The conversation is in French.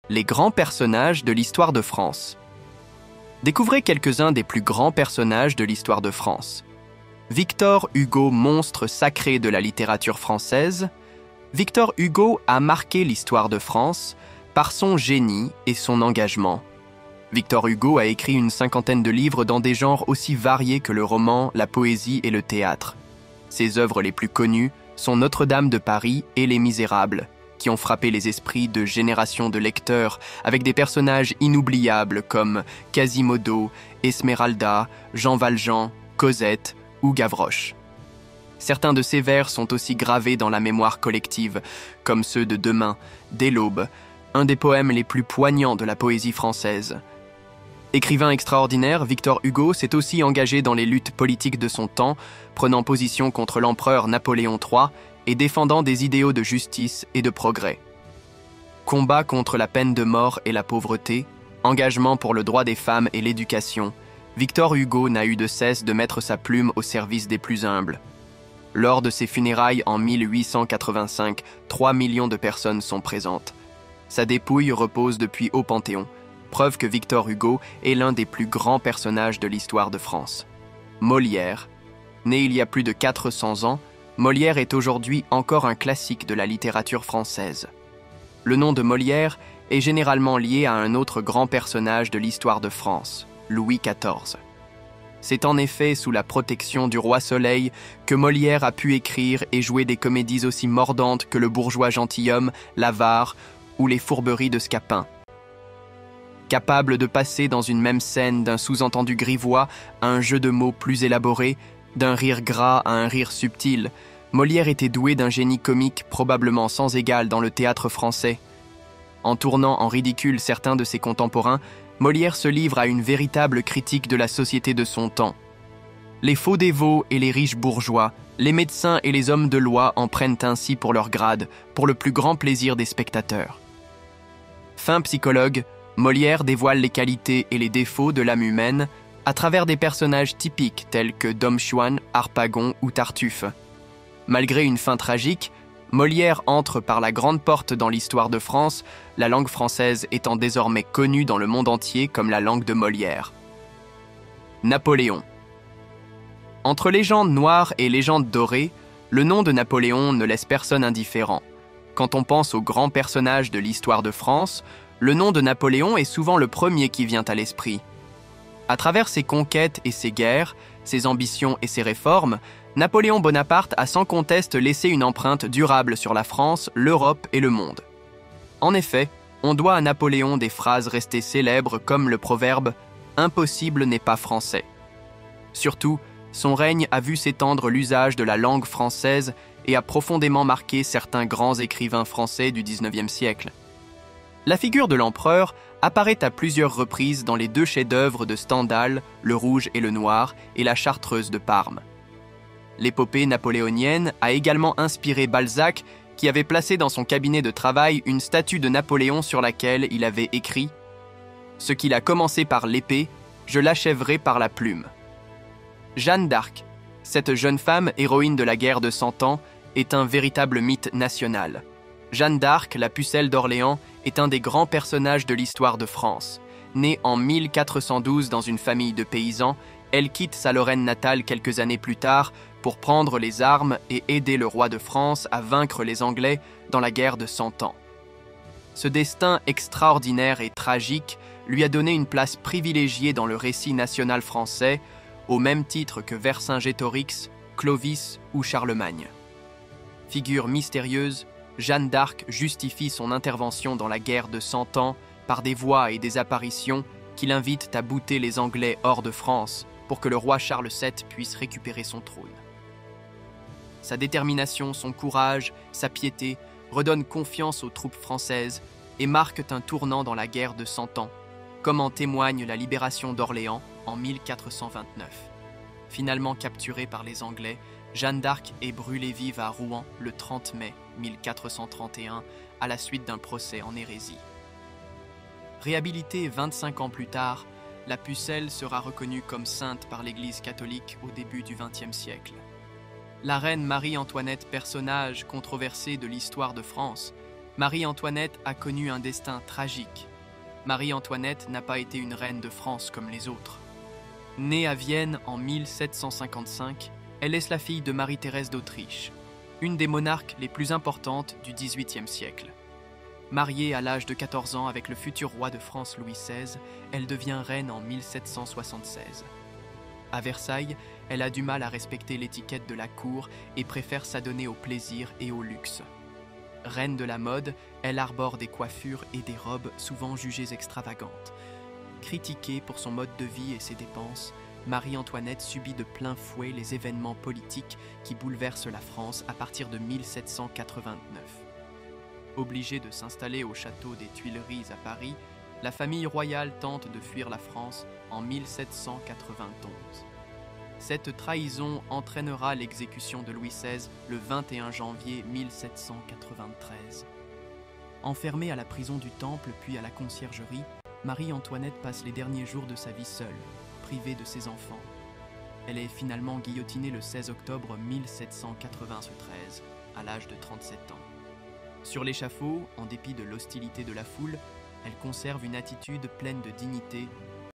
Les grands personnages de l'histoire de France. Découvrez quelques-uns des plus grands personnages de l'histoire de France. Victor Hugo, monstre sacré de la littérature française. Victor Hugo a marqué l'histoire de France par son génie et son engagement. Victor Hugo a écrit une cinquantaine de livres dans des genres aussi variés que le roman, la poésie et le théâtre. Ses œuvres les plus connues sont Notre-Dame de Paris et Les Misérables, qui ont frappé les esprits de générations de lecteurs avec des personnages inoubliables comme Quasimodo, Esmeralda, Jean Valjean, Cosette ou Gavroche. Certains de ses vers sont aussi gravés dans la mémoire collective, comme ceux de Demain, Dès l'aube, un des poèmes les plus poignants de la poésie française. Écrivain extraordinaire, Victor Hugo s'est aussi engagé dans les luttes politiques de son temps, prenant position contre l'empereur Napoléon III et défendant des idéaux de justice et de progrès. Combat contre la peine de mort et la pauvreté, engagement pour le droit des femmes et l'éducation, Victor Hugo n'a eu de cesse de mettre sa plume au service des plus humbles. Lors de ses funérailles en 1885, 3 millions de personnes sont présentes. Sa dépouille repose depuis au Panthéon, preuve que Victor Hugo est l'un des plus grands personnages de l'histoire de France. Molière, né il y a plus de 400 ans, Molière est aujourd'hui encore un classique de la littérature française. Le nom de Molière est généralement lié à un autre grand personnage de l'histoire de France, Louis XIV. C'est en effet sous la protection du roi Soleil que Molière a pu écrire et jouer des comédies aussi mordantes que Le bourgeois gentilhomme, L'avare ou Les fourberies de Scapin. Capable de passer dans une même scène d'un sous-entendu grivois à un jeu de mots plus élaboré, d'un rire gras à un rire subtil, Molière était doué d'un génie comique probablement sans égal dans le théâtre français. En tournant en ridicule certains de ses contemporains, Molière se livre à une véritable critique de la société de son temps. Les faux dévots et les riches bourgeois, les médecins et les hommes de loi en prennent ainsi pour leur grade, pour le plus grand plaisir des spectateurs. Fin psychologue, Molière dévoile les qualités et les défauts de l'âme humaine à travers des personnages typiques tels que Dom Juan, Harpagon ou Tartuffe. Malgré une fin tragique, Molière entre par la grande porte dans l'histoire de France, la langue française étant désormais connue dans le monde entier comme la langue de Molière. Napoléon. Entre légende noire et légende dorée, le nom de Napoléon ne laisse personne indifférent. Quand on pense aux grands personnages de l'histoire de France, le nom de Napoléon est souvent le premier qui vient à l'esprit. À travers ses conquêtes et ses guerres, ses ambitions et ses réformes, Napoléon Bonaparte a sans conteste laissé une empreinte durable sur la France, l'Europe et le monde. En effet, on doit à Napoléon des phrases restées célèbres comme le proverbe « Impossible n'est pas français ». Surtout, son règne a vu s'étendre l'usage de la langue française et a profondément marqué certains grands écrivains français du XIXe siècle. La figure de l'empereur apparaît à plusieurs reprises dans les deux chefs-d'œuvre de Stendhal, Le Rouge et le Noir et La Chartreuse de Parme. L'épopée napoléonienne a également inspiré Balzac, qui avait placé dans son cabinet de travail une statue de Napoléon sur laquelle il avait écrit « Ce qu'il a commencé par l'épée, je l'achèverai par la plume ». Jeanne d'Arc, cette jeune femme, héroïne de la guerre de 100 ans, est un véritable mythe national. Jeanne d'Arc, la pucelle d'Orléans, est un des grands personnages de l'histoire de France. Née en 1412 dans une famille de paysans, elle quitte sa Lorraine natale quelques années plus tard pour prendre les armes et aider le roi de France à vaincre les Anglais dans la guerre de 100 ans. Ce destin extraordinaire et tragique lui a donné une place privilégiée dans le récit national français, au même titre que Vercingétorix, Clovis ou Charlemagne. Figure mystérieuse, Jeanne d'Arc justifie son intervention dans la guerre de 100 ans par des voix et des apparitions qui l'invitent à bouter les Anglais hors de France pour que le roi Charles VII puisse récupérer son trône. Sa détermination, son courage, sa piété redonnent confiance aux troupes françaises et marquent un tournant dans la guerre de 100 ans, comme en témoigne la libération d'Orléans en 1429. Finalement capturée par les Anglais, Jeanne d'Arc est brûlée vive à Rouen le 30 mai 1431 à la suite d'un procès en hérésie. Réhabilitée 25 ans plus tard, la pucelle sera reconnue comme sainte par l'Église catholique au début du XXe siècle. La reine Marie-Antoinette, personnage controversé de l'histoire de France, Marie-Antoinette a connu un destin tragique. Marie-Antoinette n'a pas été une reine de France comme les autres. Née à Vienne en 1755, elle est la fille de Marie-Thérèse d'Autriche, une des monarques les plus importantes du XVIIIe siècle. Mariée à l'âge de 14 ans avec le futur roi de France Louis XVI, elle devient reine en 1776. À Versailles, elle a du mal à respecter l'étiquette de la cour et préfère s'adonner au plaisir et au luxe. Reine de la mode, elle arbore des coiffures et des robes souvent jugées extravagantes. Critiquée pour son mode de vie et ses dépenses, Marie-Antoinette subit de plein fouet les événements politiques qui bouleversent la France à partir de 1789. Obligée de s'installer au château des Tuileries à Paris, la famille royale tente de fuir la France en 1791. Cette trahison entraînera l'exécution de Louis XVI le 21 janvier 1793. Enfermée à la prison du Temple puis à la Conciergerie, Marie-Antoinette passe les derniers jours de sa vie seule, privée de ses enfants. Elle est finalement guillotinée le 16 octobre 1793, à l'âge de 37 ans. Sur l'échafaud, en dépit de l'hostilité de la foule, elle conserve une attitude pleine de dignité